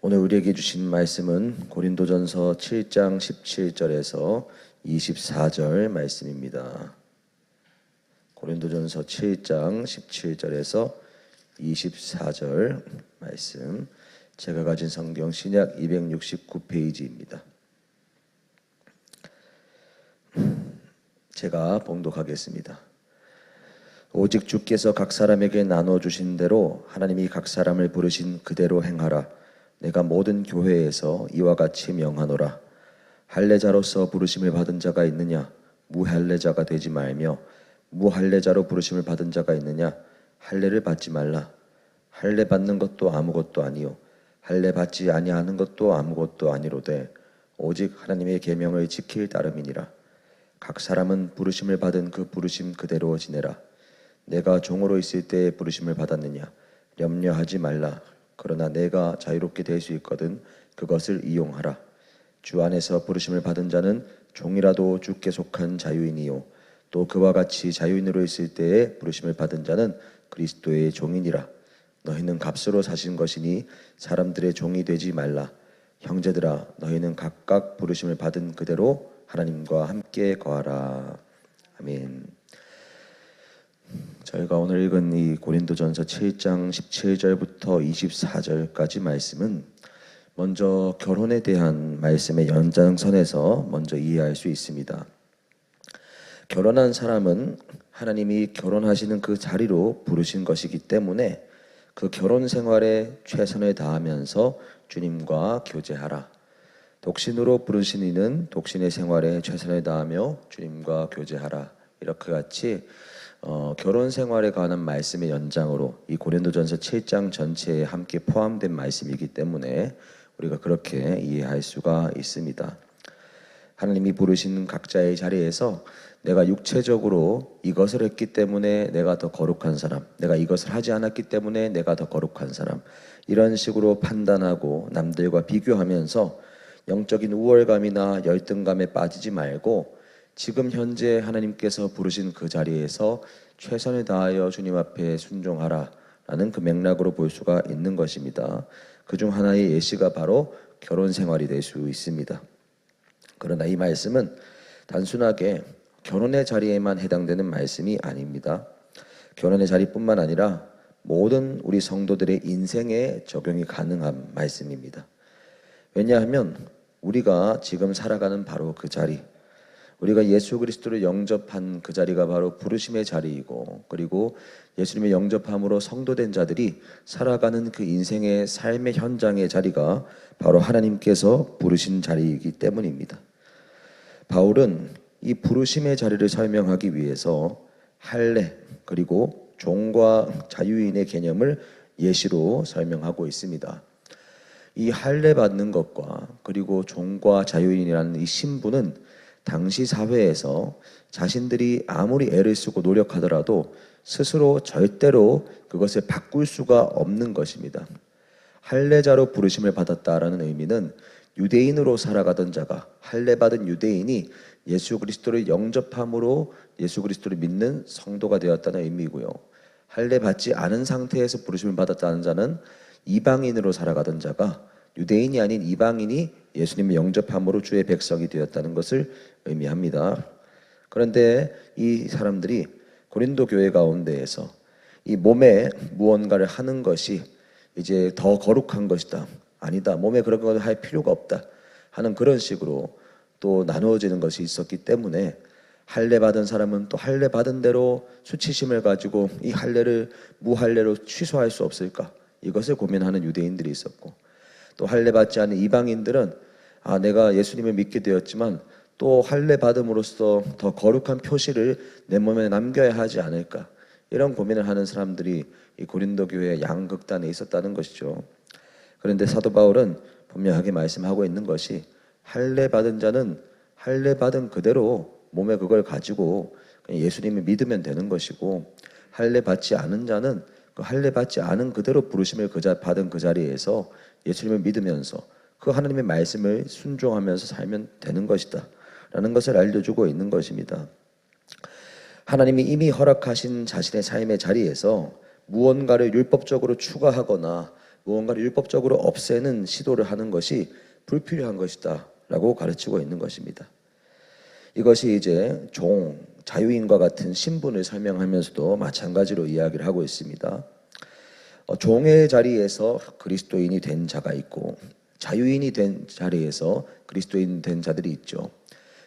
오늘 우리에게 주신 말씀은 고린도전서 7장 17절에서 24절 말씀입니다. 고린도전서 7장 17절에서 24절 말씀, 제가 가진 성경 신약 269페이지입니다. 제가 봉독하겠습니다. 오직 주께서 각 사람에게 나눠주신 대로 하나님이 각 사람을 부르신 그대로 행하라. 내가 모든 교회에서 이와 같이 명하노라. 할례자로서 부르심을 받은 자가 있느냐? 무할례자가 되지 말며, 무할례자로 부르심을 받은 자가 있느냐? 할례를 받지 말라. 할례 받는 것도 아무것도 아니요 할례 받지 아니하는 것도 아무것도 아니로되 오직 하나님의 계명을 지킬 따름이니라. 각 사람은 부르심을 받은 그 부르심 그대로 지내라. 내가 종으로 있을 때 부르심을 받았느냐? 염려하지 말라. 그러나 내가 자유롭게 될 수 있거든 그것을 이용하라. 주 안에서 부르심을 받은 자는 종이라도 주께 속한 자유인이요 또 그와 같이 자유인으로 있을 때에 부르심을 받은 자는 그리스도의 종이니라. 너희는 값으로 사신 것이니 사람들의 종이 되지 말라. 형제들아, 너희는 각각 부르심을 받은 그대로 하나님과 함께 거하라. 아멘. 저희가 오늘 읽은 이 고린도전서 7장 17절부터 24절까지 말씀은 먼저 결혼에 대한 말씀의 연장선에서 먼저 이해할 수 있습니다. 결혼한 사람은 하나님이 결혼하시는 그 자리로 부르신 것이기 때문에 그 결혼 생활에 최선을 다하면서 주님과 교제하라. 독신으로 부르신 이는 독신의 생활에 최선을 다하며 주님과 교제하라. 이렇게 같이 결혼 생활에 관한 말씀의 연장으로 이 고린도전서 7장 전체에 함께 포함된 말씀이기 때문에 우리가 그렇게 이해할 수가 있습니다. 하나님이 부르신 각자의 자리에서 내가 육체적으로 이것을 했기 때문에 내가 더 거룩한 사람, 내가 이것을 하지 않았기 때문에 내가 더 거룩한 사람, 이런 식으로 판단하고 남들과 비교하면서 영적인 우월감이나 열등감에 빠지지 말고 지금 현재 하나님께서 부르신 그 자리에서 최선을 다하여 주님 앞에 순종하라 라는 그 맥락으로 볼 수가 있는 것입니다. 그중 하나의 예시가 바로 결혼 생활이 될 수 있습니다. 그러나 이 말씀은 단순하게 결혼의 자리에만 해당되는 말씀이 아닙니다. 결혼의 자리뿐만 아니라 모든 우리 성도들의 인생에 적용이 가능한 말씀입니다. 왜냐하면 우리가 지금 살아가는 바로 그 자리, 우리가 예수 그리스도를 영접한 그 자리가 바로 부르심의 자리이고, 그리고 예수님의 영접함으로 성도된 자들이 살아가는 그 인생의 삶의 현장의 자리가 바로 하나님께서 부르신 자리이기 때문입니다. 바울은 이 부르심의 자리를 설명하기 위해서 할례 그리고 종과 자유인의 개념을 예시로 설명하고 있습니다. 이 할례 받는 것과 그리고 종과 자유인이라는 이 신분은 당시 사회에서 자신들이 아무리 애를 쓰고 노력하더라도 스스로 절대로 그것을 바꿀 수가 없는 것입니다. 할례자로 부르심을 받았다라는 의미는 유대인으로 살아가던 자가, 할례 받은 유대인이 예수 그리스도를 영접함으로 예수 그리스도를 믿는 성도가 되었다는 의미고요. 할례 받지 않은 상태에서 부르심을 받았다는 자는 이방인으로 살아가던 자가 유대인이 아닌 이방인이 예수님을 영접함으로 주의 백성이 되었다는 것을 의미합니다. 그런데 이 사람들이 고린도 교회 가운데에서 이 몸에 무언가를 하는 것이 이제 더 거룩한 것이다, 아니다, 몸에 그런 걸 할 필요가 없다 하는 그런 식으로 또 나누어지는 것이 있었기 때문에 할례 받은 사람은 또 할례 받은 대로 수치심을 가지고 이 할례를 무할례로 취소할 수 없을까, 이것을 고민하는 유대인들이 있었고, 또 할례 받지 않은 이방인들은 내가 예수님을 믿게 되었지만 또 할례 받음으로써 더 거룩한 표시를 내 몸에 남겨야 하지 않을까, 이런 고민을 하는 사람들이 이 고린도 교회의 양극단에 있었다는 것이죠. 그런데 사도 바울은 분명하게 말씀하고 있는 것이 할례 받은 자는 할례 받은 그대로 몸에 그걸 가지고 예수님을 믿으면 되는 것이고, 할례 받지 않은 자는 그 할례 받지 않은 그대로 부르심을 받은 그 자리에서 예수님을 믿으면서 그 하나님의 말씀을 순종하면서 살면 되는 것이다 라는 것을 알려주고 있는 것입니다. 하나님이 이미 허락하신 자신의 삶의 자리에서 무언가를 율법적으로 추가하거나 무언가를 율법적으로 없애는 시도를 하는 것이 불필요한 것이다 라고 가르치고 있는 것입니다. 이것이 이제 자유인과 같은 신분을 설명하면서도 마찬가지로 이야기를 하고 있습니다. 종의 자리에서 그리스도인이 된 자가 있고 자유인이 된 자리에서 그리스도인 된 자들이 있죠.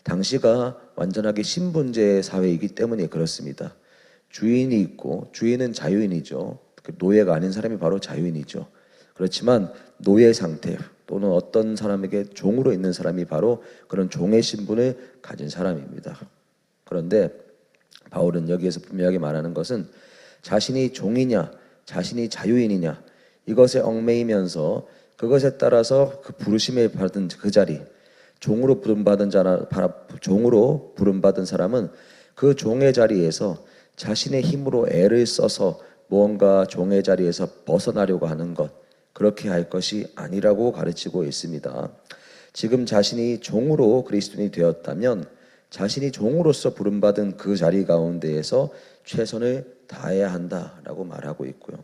당시가 완전하게 신분제 사회이기 때문에 그렇습니다. 주인이 있고 주인은 자유인이죠. 노예가 아닌 사람이 바로 자유인이죠. 그렇지만 노예 상태 또는 어떤 사람에게 종으로 있는 사람이 바로 그런 종의 신분을 가진 사람입니다. 그런데 바울은 여기에서 분명하게 말하는 것은 자신이 종이냐 자신이 자유인이냐 이것에 얽매이면서 그것에 따라서 그 부르심을 받은 그 자리, 종으로 부름받은 사람은 그 종의 자리에서 자신의 힘으로 애를 써서 무언가 종의 자리에서 벗어나려고 하는 것, 그렇게 할 것이 아니라고 가르치고 있습니다. 지금 자신이 종으로 그리스도인이 되었다면 자신이 종으로서 부름받은 그 자리 가운데에서 최선을 다해야 한다라고 말하고 있고요.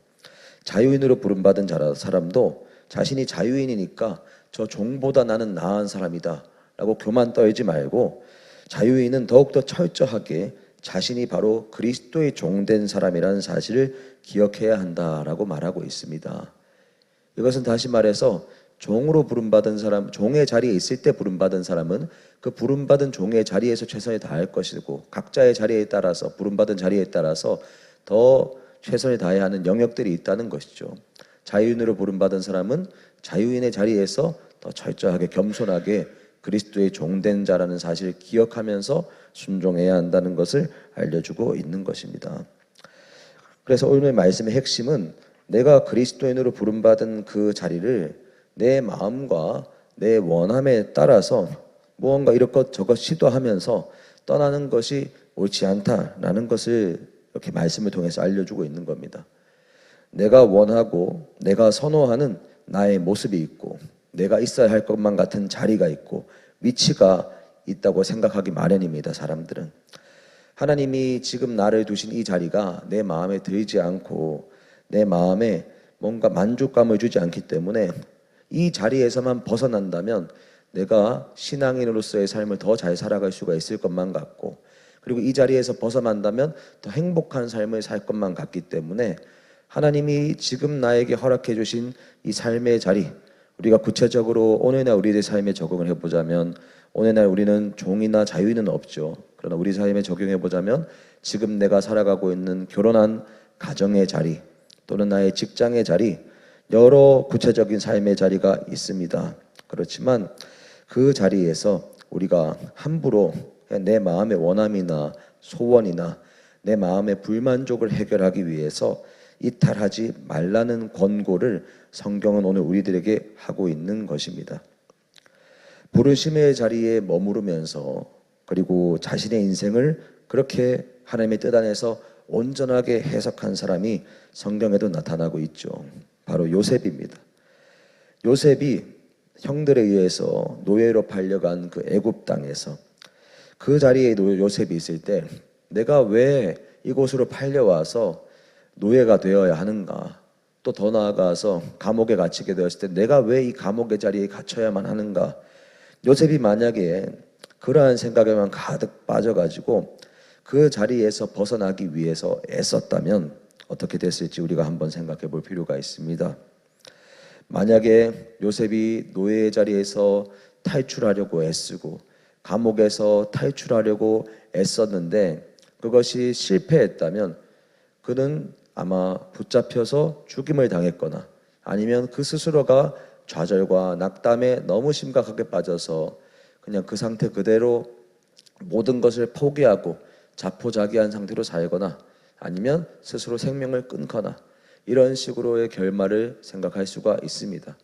자유인으로 부름받은 사람도 자신이 자유인이니까 저 종보다 나는 나은 사람이다 라고 교만 떨지 말고 자유인은 더욱더 철저하게 자신이 바로 그리스도의 종된 사람이라는 사실을 기억해야 한다라고 말하고 있습니다. 이것은 다시 말해서 종으로 부름받은 사람, 종의 자리에 있을 때 부름받은 사람은 그 부름받은 종의 자리에서 최선을 다할 것이고 각자의 자리에 따라서 부름받은 자리에 따라서 더 최선을 다해야 하는 영역들이 있다는 것이죠. 자유인으로 부름받은 사람은 자유인의 자리에서 더 철저하게 겸손하게 그리스도의 종된 자라는 사실을 기억하면서 순종해야 한다는 것을 알려주고 있는 것입니다. 그래서 오늘 말씀의 핵심은 내가 그리스도인으로 부름받은 그 자리를 내 마음과 내 원함에 따라서 무언가 이것저것 시도하면서 떠나는 것이 옳지 않다라는 것을 이렇게 말씀을 통해서 알려주고 있는 겁니다. 내가 원하고 내가 선호하는 나의 모습이 있고 내가 있어야 할 것만 같은 자리가 있고 위치가 있다고 생각하기 마련입니다. 사람들은 하나님이 지금 나를 두신 이 자리가 내 마음에 들지 않고 내 마음에 뭔가 만족감을 주지 않기 때문에 이 자리에서만 벗어난다면 내가 신앙인으로서의 삶을 더 잘 살아갈 수가 있을 것만 같고 그리고 이 자리에서 벗어난다면 더 행복한 삶을 살 것만 같기 때문에 하나님이 지금 나에게 허락해 주신 이 삶의 자리, 우리가 구체적으로 오늘날 우리의 삶에 적용을 해보자면 오늘날 우리는 종이나 자유인은 없죠. 그러나 우리 삶에 적용해 보자면 지금 내가 살아가고 있는 결혼한 가정의 자리 또는 나의 직장의 자리, 여러 구체적인 삶의 자리가 있습니다. 그렇지만 그 자리에서 우리가 함부로 내 마음의 원함이나 소원이나 내 마음의 불만족을 해결하기 위해서 이탈하지 말라는 권고를 성경은 오늘 우리들에게 하고 있는 것입니다. 부르심의 자리에 머무르면서 그리고 자신의 인생을 그렇게 하나님의 뜻 안에서 온전하게 해석한 사람이 성경에도 나타나고 있죠. 바로 요셉입니다. 요셉이 형들에 의해서 노예로 팔려간 그 애굽 땅에서 그 자리에 요셉이 있을 때 내가 왜 이곳으로 팔려와서 노예가 되어야 하는가, 또 더 나아가서 감옥에 갇히게 되었을 때 내가 왜 이 감옥의 자리에 갇혀야만 하는가. 요셉이 만약에 그러한 생각에만 가득 빠져가지고 그 자리에서 벗어나기 위해서 애썼다면 어떻게 됐을지 우리가 한번 생각해 볼 필요가 있습니다. 만약에 요셉이 노예의 자리에서 탈출하려고 애쓰고 감옥에서 탈출하려고 애썼는데 그것이 실패했다면 그는 아마 붙잡혀서 죽임을 당했거나 아니면 그 스스로가 좌절과 낙담에 너무 심각하게 빠져서 그냥 그 상태 그대로 모든 것을 포기하고 자포자기한 상태로 살거나 아니면 스스로 생명을 끊거나 이런 식으로의 결말을 생각할 수가 있습니다.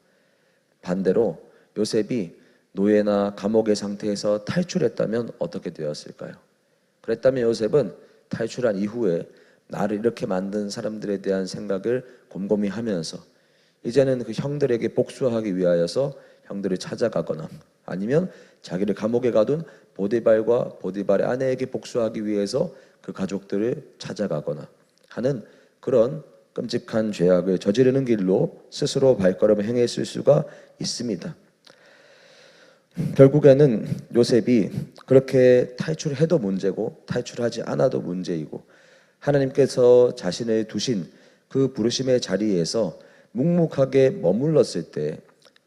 반대로 요셉이 노예나 감옥의 상태에서 탈출했다면 어떻게 되었을까요? 그랬다면 요셉은 탈출한 이후에 나를 이렇게 만든 사람들에 대한 생각을 곰곰이 하면서 이제는 그 형들에게 복수하기 위하여서 형들을 찾아가거나 아니면 자기를 감옥에 가둔 보디발과 보디발의 아내에게 복수하기 위해서 그 가족들을 찾아가거나 하는 그런 끔찍한 죄악을 저지르는 길로 스스로 발걸음을 행했을 수가 있습니다. 결국에는 요셉이 그렇게 탈출해도 문제고 탈출하지 않아도 문제이고 하나님께서 자신을 두신 그 부르심의 자리에서 묵묵하게 머물렀을 때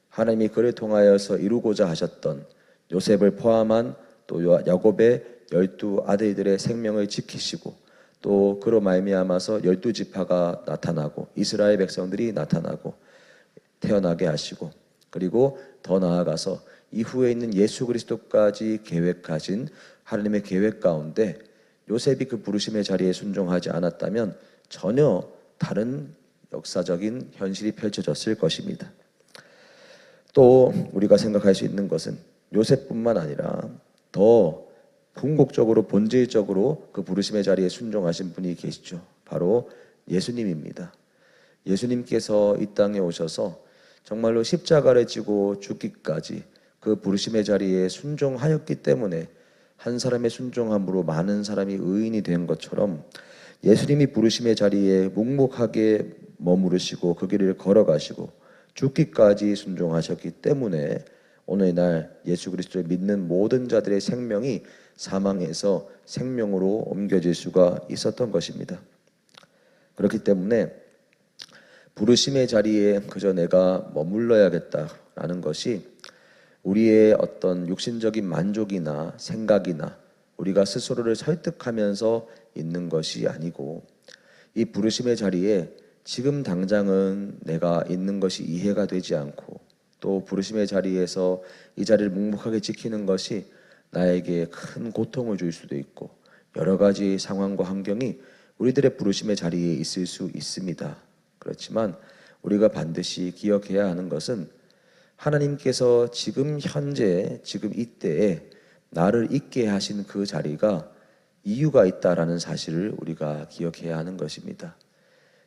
하나님이 그를 통하여서 이루고자 하셨던 요셉을 포함한 또 야곱의 12 아들들의 생명을 지키시고 또 그로 말미암아서 12지파가 나타나고 이스라엘 백성들이 나타나고 태어나게 하시고 그리고 더 나아가서 이후에 있는 예수 그리스도까지 계획하신 하나님의 계획 가운데 요셉이 그 부르심의 자리에 순종하지 않았다면 전혀 다른 역사적인 현실이 펼쳐졌을 것입니다. 또 우리가 생각할 수 있는 것은 요셉뿐만 아니라 더 궁극적으로 본질적으로 그 부르심의 자리에 순종하신 분이 계시죠. 바로 예수님입니다. 예수님께서 이 땅에 오셔서 정말로 십자가를 지고 죽기까지 그 부르심의 자리에 순종하였기 때문에 한 사람의 순종함으로 많은 사람이 의인이 된 것처럼 예수님이 부르심의 자리에 묵묵하게 머무르시고 그 길을 걸어가시고 죽기까지 순종하셨기 때문에 오늘날 예수 그리스도를 믿는 모든 자들의 생명이 사망에서 생명으로 옮겨질 수가 있었던 것입니다. 그렇기 때문에 부르심의 자리에 그저 내가 머물러야겠다라는 것이 우리의 어떤 육신적인 만족이나 생각이나 우리가 스스로를 설득하면서 있는 것이 아니고 이 부르심의 자리에 지금 당장은 내가 있는 것이 이해가 되지 않고 또 부르심의 자리에서 이 자리를 묵묵하게 지키는 것이 나에게 큰 고통을 줄 수도 있고 여러 가지 상황과 환경이 우리들의 부르심의 자리에 있을 수 있습니다. 그렇지만 우리가 반드시 기억해야 하는 것은 하나님께서 지금 현재 지금 이때에 나를 있게 하신 그 자리가 이유가 있다라는 사실을 우리가 기억해야 하는 것입니다.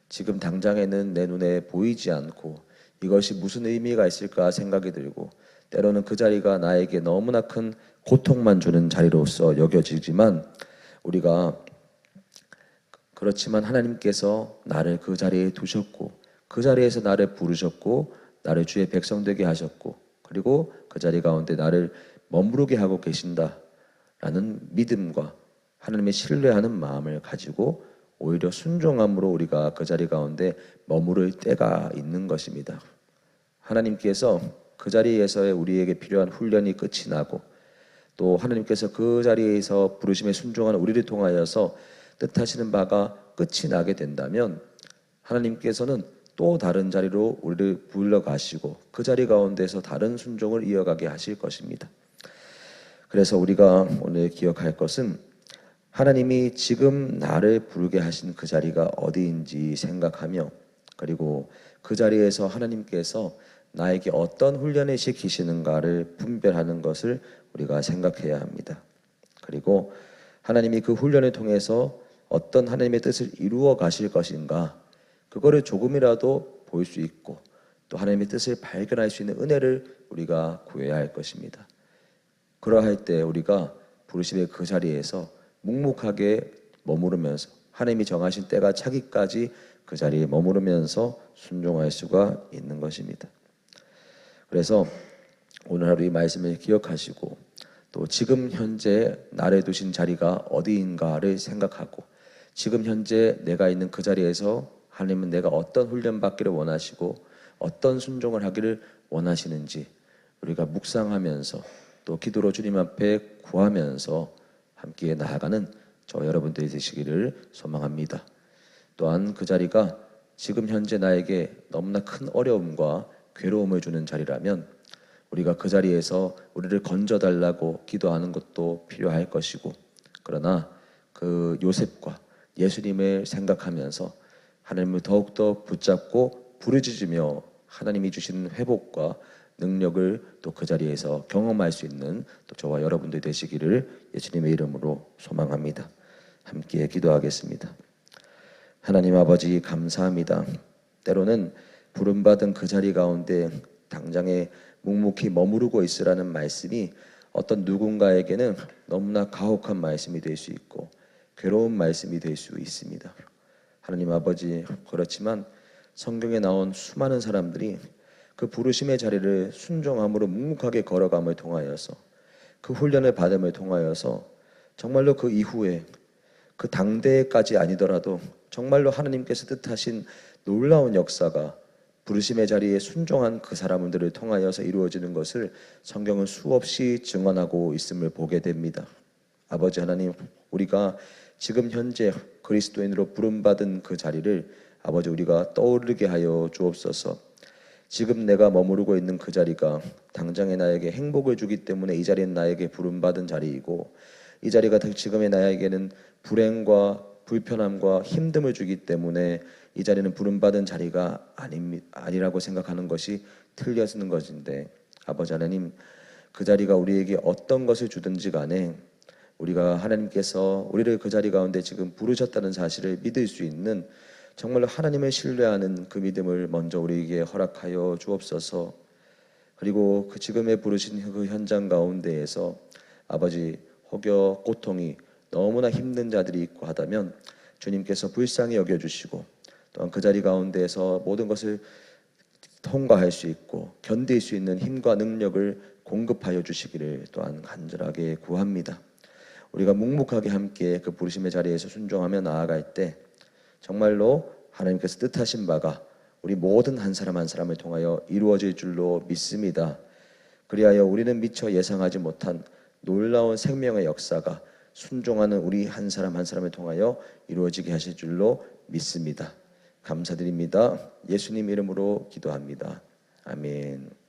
지금 당장에는 내 눈에 보이지 않고 이것이 무슨 의미가 있을까 생각이 들고 때로는 그 자리가 나에게 너무나 큰 고통만 주는 자리로서 여겨지지만 우리가 그렇지만 하나님께서 나를 그 자리에 두셨고 그 자리에서 나를 부르셨고 나를 주의 백성 되게 하셨고 그리고 그 자리 가운데 나를 머무르게 하고 계신다라는 믿음과 하나님의 신뢰하는 마음을 가지고 오히려 순종함으로 우리가 그 자리 가운데 머무를 때가 있는 것입니다. 하나님께서 그 자리에서의 우리에게 필요한 훈련이 끝이 나고 또 하나님께서 그 자리에서 부르심에 순종하는 우리를 통하여서 뜻하시는 바가 끝이 나게 된다면 하나님께서는 또 다른 자리로 우리를 불러가시고 그 자리 가운데서 다른 순종을 이어가게 하실 것입니다. 그래서 우리가 오늘 기억할 것은 하나님이 지금 나를 부르게 하신 그 자리가 어디인지 생각하며 그리고 그 자리에서 하나님께서 나에게 어떤 훈련을 시키시는가를 분별하는 것을 우리가 생각해야 합니다. 그리고 하나님이 그 훈련을 통해서 어떤 하나님의 뜻을 이루어 가실 것인가 그거를 조금이라도 볼 수 있고 또 하나님의 뜻을 발견할 수 있는 은혜를 우리가 구해야 할 것입니다. 그러할 때 우리가 부르심의 그 자리에서 묵묵하게 머무르면서 하나님이 정하신 때가 차기까지 그 자리에 머무르면서 순종할 수가 있는 것입니다. 그래서 오늘 하루 이 말씀을 기억하시고 또 지금 현재 나를 두신 자리가 어디인가를 생각하고 지금 현재 내가 있는 그 자리에서 하나님은 내가 어떤 훈련 받기를 원하시고 어떤 순종을 하기를 원하시는지 우리가 묵상하면서 또 기도로 주님 앞에 구하면서 함께 나아가는 저 여러분들이 되시기를 소망합니다. 또한 그 자리가 지금 현재 나에게 너무나 큰 어려움과 괴로움을 주는 자리라면 우리가 그 자리에서 우리를 건져달라고 기도하는 것도 필요할 것이고 그러나 그 요셉과 예수님을 생각하면서 하나님을 더욱더 붙잡고 부르짖으며 하나님이 주시는 회복과 능력을 또 그 자리에서 경험할 수 있는 또 저와 여러분들 되시기를 예수님의 이름으로 소망합니다. 함께 기도하겠습니다. 하나님 아버지 감사합니다. 때로는 부름받은 그 자리 가운데 당장에 묵묵히 머무르고 있으라는 말씀이 어떤 누군가에게는 너무나 가혹한 말씀이 될 수 있고 괴로운 말씀이 될 수 있습니다. 하나님 아버지, 그렇지만 성경에 나온 수많은 사람들이 그 부르심의 자리를 순종함으로 묵묵하게 걸어감을 통하여서 그 훈련을 받음을 통하여서 정말로 그 이후에 그 당대까지 아니더라도 정말로 하나님께서 뜻하신 놀라운 역사가 부르심의 자리에 순종한 그 사람들을 통하여서 이루어지는 것을 성경은 수없이 증언하고 있음을 보게 됩니다. 아버지 하나님, 우리가 지금 현재 그리스도인으로 부름받은 그 자리를 아버지 우리가 떠오르게 하여 주옵소서. 지금 내가 머무르고 있는 그 자리가 당장의 나에게 행복을 주기 때문에 이 자리는 나에게 부름받은 자리이고, 이 자리가 지금의 나에게는 불행과 불편함과 힘듦을 주기 때문에 이 자리는 부름받은 자리가 아니라고 생각하는 것이 틀려지는 것인데, 아버지 하나님, 그 자리가 우리에게 어떤 것을 주든지 간에 우리가 하나님께서 우리를 그 자리 가운데 지금 부르셨다는 사실을 믿을 수 있는 정말로 하나님을 신뢰하는 그 믿음을 먼저 우리에게 허락하여 주옵소서. 그리고 그 지금의 부르신 그 현장 가운데에서 아버지, 혹여 고통이 너무나 힘든 자들이 있고 하다면 주님께서 불쌍히 여겨주시고, 또한 그 자리 가운데에서 모든 것을 통과할 수 있고 견딜 수 있는 힘과 능력을 공급하여 주시기를 또한 간절하게 구합니다. 우리가 묵묵하게 함께 그 부르심의 자리에서 순종하며 나아갈 때 정말로 하나님께서 뜻하신 바가 우리 모든 한 사람 한 사람을 통하여 이루어질 줄로 믿습니다. 그리하여 우리는 미처 예상하지 못한 놀라운 생명의 역사가 순종하는 우리 한 사람 한 사람을 통하여 이루어지게 하실 줄로 믿습니다. 감사드립니다. 예수님 이름으로 기도합니다. 아멘.